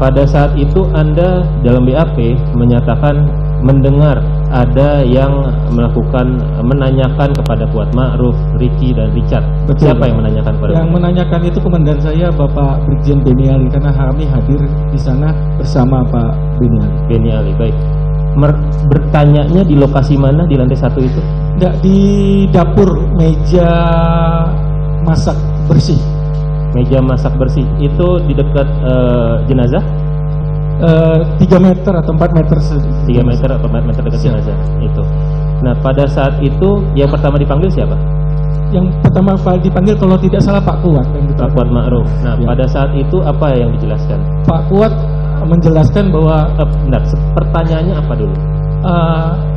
pada saat itu Anda dalam BAP menyatakan mendengar ada yang menanyakan kepada Kuat Ma'ruf, Ricky dan Richard. Betul, Siapa yang menanyakan kepada yang mereka? menanyakan itu komandan saya, Bapak Brigjen Beni Ali, karena kami hadir di sana bersama Pak Beni Ali. Beni Ali, baik. Bertanyanya di lokasi mana di lantai 1 itu? Enggak, di dapur, meja masak bersih. Meja masak bersih itu di dekat jenazah? 3 meter atau 4 meter 3 meter atau 4 meter dekat jenazah itu. Nah, pada saat itu yang pertama dipanggil siapa? Yang pertama dipanggil kalau tidak salah Pak Kuat yang Pak Kuat Ma'ruf. Nah, ya. pada saat itu apa yang dijelaskan? Pak Kuat menjelaskan bahwa benar, pertanyaannya apa dulu?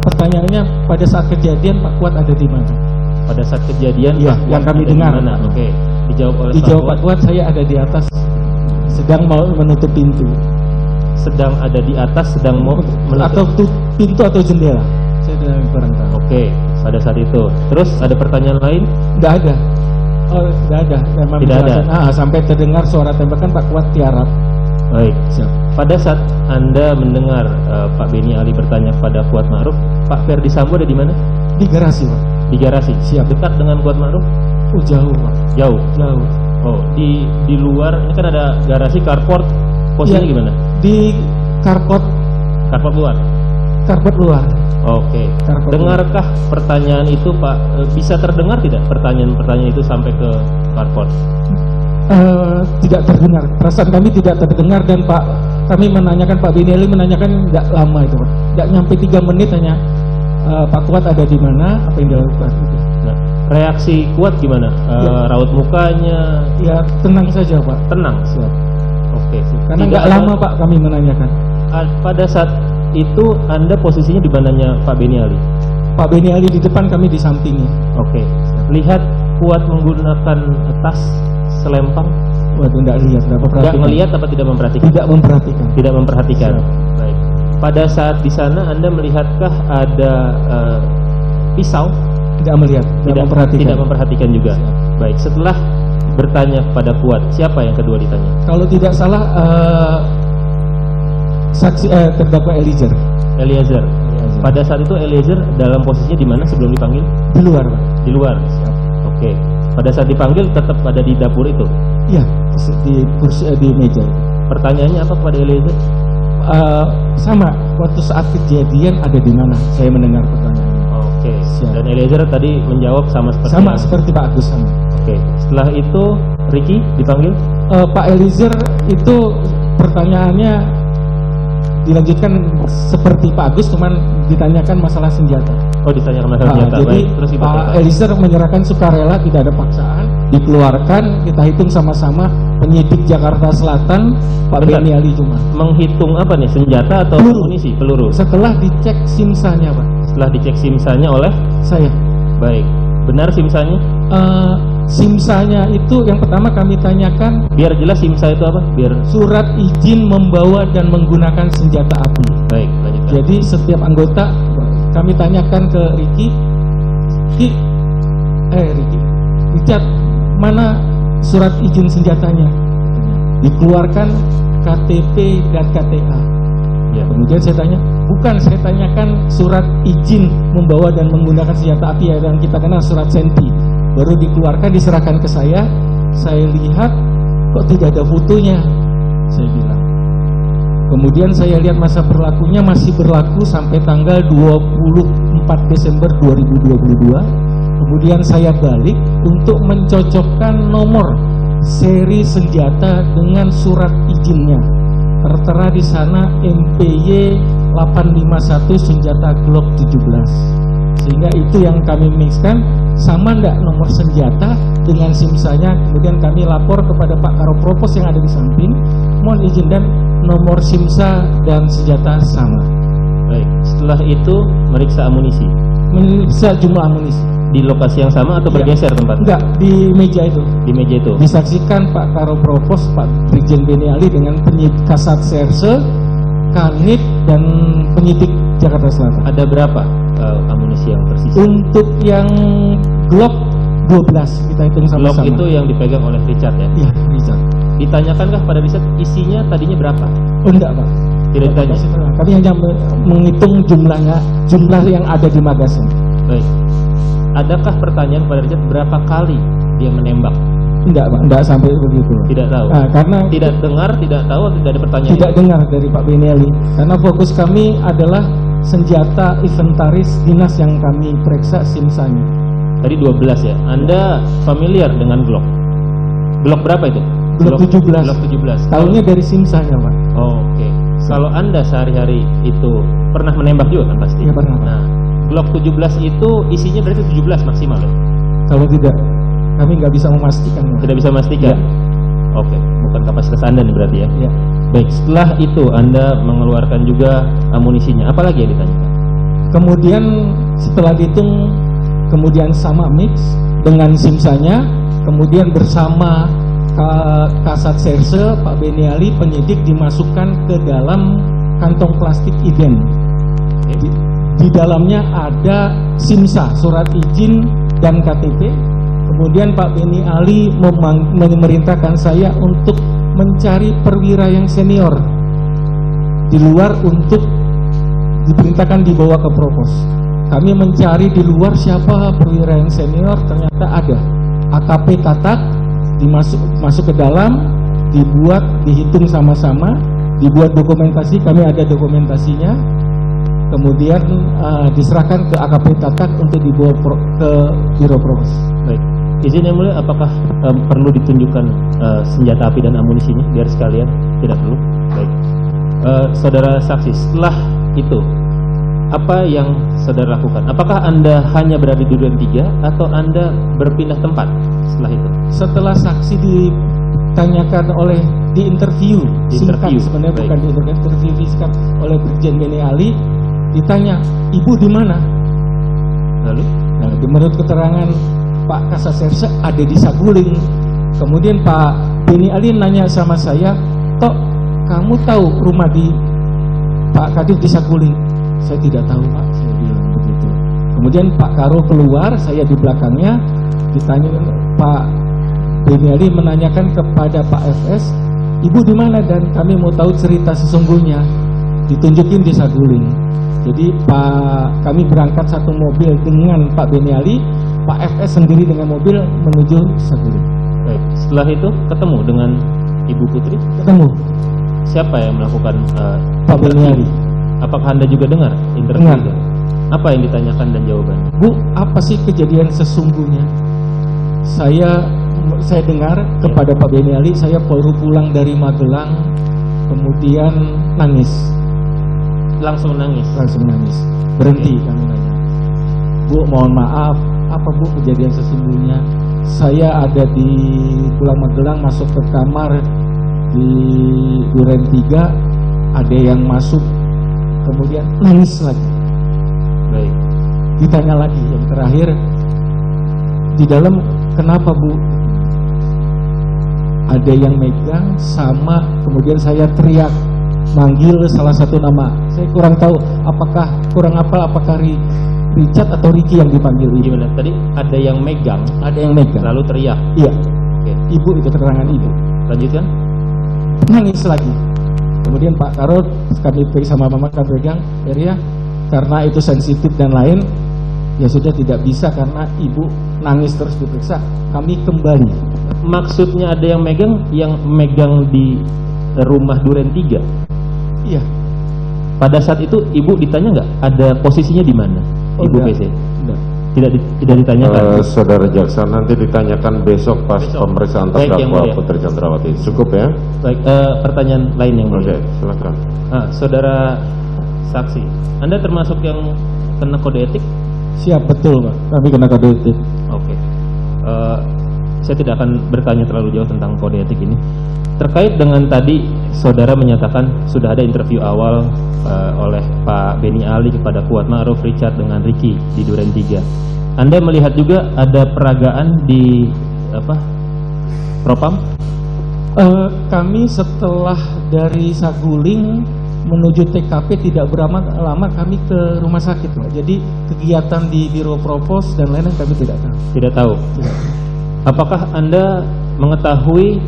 Pertanyaannya pada saat kejadian Pak Kuat ada di mana? Pada saat kejadian ya, Pak yang Kuat kami ada dengar. Di mana? Oke, dijawab oleh Pak Kuat, saya ada di atas sedang mau menutup pintu. Sedang ada di atas, sedang mau atau pintu atau jendela, saya kurang tahu. Oke, pada saat itu. Terus ada pertanyaan lain? Tidak ada. Oh, tidak ada. Memang tidak ada. Sampai terdengar suara tembakan Pak Kuat tiarap. Baik. Siap. Pada saat Anda mendengar Pak Beni Ali bertanya pada Kuat Ma'ruf, Pak Ferdi Sambo ada di mana? Di garasi, Pak. Di garasi. Siap. Dekat dengan Kuat Ma'ruf? Oh, jauh, Pak. Jauh. Jauh. Oh, di luar ini kan ada garasi carport. Posisinya gimana? Di karpot luar. Karpot luar. Oke. Dengarkah pertanyaan itu, Pak? Bisa terdengar tidak pertanyaan itu sampai ke karpot? Tidak terdengar. Perasaan kami tidak terdengar dan kami menanyakan Pak Beni Ali menanyakan tidak lama itu, Pak. Tidak nyampe 3 menit hanya Pak Kuat ada di mana, apa yang dilakukan. Nah, reaksi Kuat gimana? Raut mukanya? Ya tenang saja, Pak. Tenang. Siap. Oke. Karena nggak lama Pak kami menanyakan. Pada saat itu Anda posisinya di mananya Pak Beni Ali? Pak Beni Ali di depan, kami di sampingnya. Oke. Lihat Kuat menggunakan tas selempang? Waduh, tidak lihat, tidak memperhatikan. Tidak melihat apa tidak memperhatikan? Tidak memperhatikan. Tidak memperhatikan. Siap. Baik. Pada saat di sana Anda melihatkah ada pisau? Tidak melihat. Tidak memperhatikan. Tidak memperhatikan juga. Siap. Baik. Setelah bertanya kepada Kuat, siapa yang kedua ditanya? Kalau tidak salah saksi terdakwa Eliezer. Pada saat itu Eliezer dalam posisinya di mana sebelum dipanggil? Di luar, Pak. Di luar. Siap. Oke. Pada saat dipanggil tetap ada di dapur itu? Iya, di kursi di meja. Pertanyaannya apa kepada Eliezer? Sama, waktu saat kejadian ada di mana? Saya mendengar pertanyaan. Oke. Siap. Dan Eliezer tadi menjawab sama seperti Pak Agus sama. Oke. Setelah itu Ricky dipanggil? Pak Eliezer itu pertanyaannya dilanjutkan seperti Pak Agus, cuman ditanyakan masalah senjata. Oh, ditanyakan masalah senjata. Jadi baik. Terus Pak Eliezer menyerahkan sukarela, tidak ada paksaan, dikeluarkan, kita hitung sama-sama. Penyidik Jakarta Selatan Pak Beni Ali cuma menghitung apa nih, senjata atau amunisi, peluru? Setelah dicek simsanya, Pak. Setelah dicek simsanya oleh saya. Baik. Benar simsanya? Simsanya itu yang pertama kami tanyakan. Biar jelas simsa itu apa? Biar surat izin membawa dan menggunakan senjata api. Baik, lanjutkan. Jadi setiap anggota kami tanyakan ke Ricky, Richard, mana surat izin senjatanya? Dikeluarkan KTP dan KTA. Ya. Kemudian saya tanya, bukan, saya tanyakan surat izin membawa dan menggunakan senjata api yang kita kenal surat senti. Baru dikeluarkan, diserahkan ke saya lihat kok tidak ada fotonya, saya bilang. Kemudian saya lihat masa berlakunya masih berlaku sampai tanggal 24 Desember 2022. Kemudian saya balik untuk mencocokkan nomor seri senjata dengan surat izinnya. Tertera di sana MPY 851 senjata Glock 17. Sehingga itu yang kami mixkan, sama enggak nomor senjata dengan simsanya. Kemudian kami lapor kepada Pak Karopropos yang ada di samping, mohon izin, dan nomor simsa dan senjata sama. Baik. Setelah itu meriksa amunisi. Meriksa jumlah amunisi. Di lokasi yang sama atau bergeser tempat? Enggak, di meja itu. Di meja itu. Disaksikan Pak Karopropos, Pak Brigjen Beni Ali dengan penyidik Kasat Serse, Kanit, dan penyidik Jakarta Selatan. Ada berapa amunisi yang tersisa? Untuk yang Glock 12 kita hitung sama-sama. Glock itu yang dipegang oleh Richard ya? Iya, Richard. Ditanyakankah pada Richard isinya tadinya berapa? Oh, enggak, Pak. Tidak ditanya. Kami hanya menghitung jumlah yang ada di magasin. Baik. Adakah pertanyaan pada Richard berapa kali dia menembak? Enggak, Pak, enggak sampai begitu. Tidak tahu. Nah, karena tidak dengar, tidak tahu, tidak ada pertanyaan. tidak dengar dari Pak Beniali. Karena fokus kami adalah senjata inventaris dinas yang kami periksa simsanya. Tadi 12 ya. Anda familiar dengan Glock? Glock berapa itu? Glock 17. Glock 17. Tahunya dari simsanya, Pak. Oh, oke. Kalau Anda sehari-hari itu pernah menembak juga kan pasti? Iya, pernah, Pak. Nah, Glock 17 itu isinya berarti 17 maksimal ya? Kalau tidak, kami nggak bisa memastikan, Pak. Tidak bisa memastikan? Ya. Oke, bukan kapasitas Anda nih berarti ya? Ya. Baik, setelah itu Anda mengeluarkan juga amunisinya. Apa lagi yang ditanyakan? Kemudian setelah dihitung, kemudian sama mix dengan simsanya, kemudian bersama Kasat Serse Pak Beniali penyidik dimasukkan ke dalam kantong plastik ident. Di dalamnya ada simsa, surat izin dan KTP. Kemudian Pak Beniali memerintahkan saya untuk mencari perwira yang senior di luar untuk diperintahkan dibawa ke Propos. Kami mencari di luar siapa perwira yang senior, ternyata ada. AKP Tatak masuk ke dalam, dihitung sama-sama, dibuat dokumentasi, kami ada dokumentasinya. Kemudian diserahkan ke AKP Tatak untuk dibawa ke Biro Propos. Baik. Izin yang mulia, apakah perlu ditunjukkan senjata api dan amunisinya biar sekalian? Tidak perlu. Baik. Saudara saksi, setelah itu apa yang saudara lakukan? Apakah Anda hanya berada di Duren 3 atau Anda berpindah tempat setelah itu? Setelah saksi ditanyakan di interview singkat, sebenarnya bukan di interview singkat oleh Brigjen Beniali, ditanya, "Ibu di mana?" Lalu? Nah, menurut keterangan Pak Kasat Serse ada di Saguling. Kemudian Pak Beniali nanya sama saya, "Tok, kamu tahu rumah di Pak Kadif di Saguling?" "Saya tidak tahu, Pak," saya bilang begitu. Kemudian Pak Karo keluar, saya di belakangnya, ditanya Pak Beniali menanyakan kepada Pak FS, "Ibu di mana?" Dan kami mau tahu cerita sesungguhnya. Ditunjukin di Saguling. Jadi kami berangkat satu mobil dengan Pak Beniali, Pak FS sendiri dengan mobil menuju Saguling. Baik. Setelah itu ketemu dengan Ibu Putri? Ketemu. Siapa yang melakukan Pak Beniali. Apakah Anda juga dengar interview Dengar. itu? Apa yang ditanyakan dan jawabannya? "Bu, apa sih kejadian sesungguhnya?" Saya dengar kepada Pak Beniali, saya baru pulang dari Magelang, kemudian nangis. Langsung nangis? Langsung nangis. Berhenti kami nanya. "Bu, mohon maaf, apa Bu kejadian sesungguhnya?" "Saya ada di Pulau Magelang, masuk ke kamar di Duren 3, ada yang masuk." Kemudian nangis lagi. Baik. Ditanya lagi yang terakhir, "Di dalam kenapa Bu?" "Ada yang megang sama," kemudian saya teriak manggil salah satu nama. Saya kurang tahu apakah Richard atau Ricky yang dipanggil ini. Gimana? Tadi ada yang megang, Ada yang megang. lalu teriak. Iya. Oke. Ibu, itu keterangan ibu. Lanjutkan. Nangis lagi. Kemudian Pak Karol, kami sama Mama kami pegang, "Ya, karena itu sensitif dan lain, ya sudah tidak bisa karena ibu nangis terus diperiksa. Kami kembali." Maksudnya ada yang megang di rumah Duren 3? Iya. Pada saat itu Ibu ditanya nggak ada posisinya di mana? Oh, Ibu enggak. PC? Enggak. Tidak ditanyakan. Saudara jaksa nanti ditanyakan besok pas pemeriksaan Baik, yang terdakwa mulia. Putri Chandrawati. Cukup ya? Baik, pertanyaan lain yang Oke, mulia. silakan. Saudara saksi, Anda termasuk yang kena kode etik? Siap, betul Pak. Kami kena kode etik. Oke. Saya tidak akan bertanya terlalu jauh tentang kode etik ini. Terkait dengan tadi saudara menyatakan sudah ada interview awal oleh Pak Beniali kepada Kuat Ma'ruf, Richard dengan Ricky di Duren 3. Anda melihat juga ada peragaan di Propam? Kami setelah dari Saguling menuju TKP tidak berapa lama kami ke rumah sakit Pak. Jadi kegiatan di Biro Propos dan lain-lain kami tidak tahu. Tidak tahu. Apakah Anda mengetahui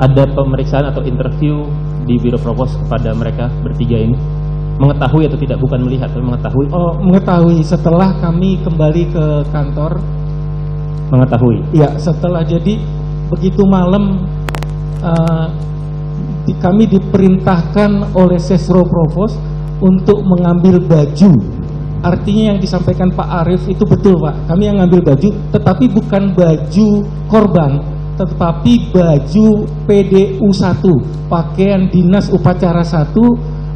ada pemeriksaan atau interview di Biro Propos kepada mereka bertiga ini? Mengetahui atau tidak? Bukan melihat, tapi mengetahui. Oh, mengetahui setelah kami kembali ke kantor. Mengetahui. Ya, setelah, jadi begitu malam kami diperintahkan oleh Sesro Provos untuk mengambil baju. Artinya yang disampaikan Pak Arief itu betul, Pak. Kami yang ngambil baju, tetapi bukan baju korban, tetapi baju PDU 1, pakaian dinas upacara 1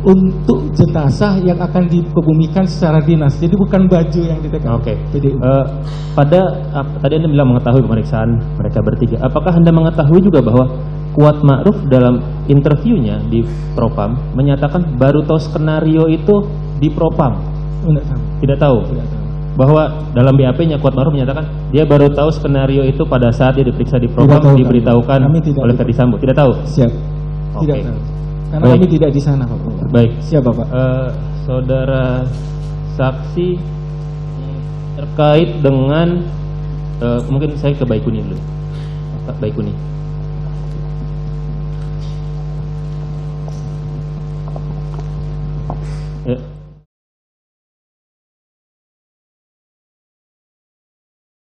untuk jenazah yang akan dikebumikan secara dinas. Jadi bukan baju yang ditekan. Oke. PDU. Tadi Anda bilang mengetahui pemeriksaan mereka bertiga. Apakah Anda mengetahui juga bahwa Kuat Ma'ruf dalam interviewnya di Propam menyatakan baru tahu skenario itu di Propam? Tidak tahu. Tidak tahu. Bahwa dalam BAP-nya Kuat Ma'ruf menyatakan dia baru tahu skenario itu pada saat dia diperiksa di Propam, Tidak tahu, diberitahukan kami tidak oleh Ferdi Sambo. Tidak tahu. Siap. Tidak Oke. tahu. Karena Baik. kami tidak di sana, Pak. Baik. Siap, Bapak. Saudara saksi terkait dengan mungkin saya ke Baikuni dulu. Pak Baikuni. Ya.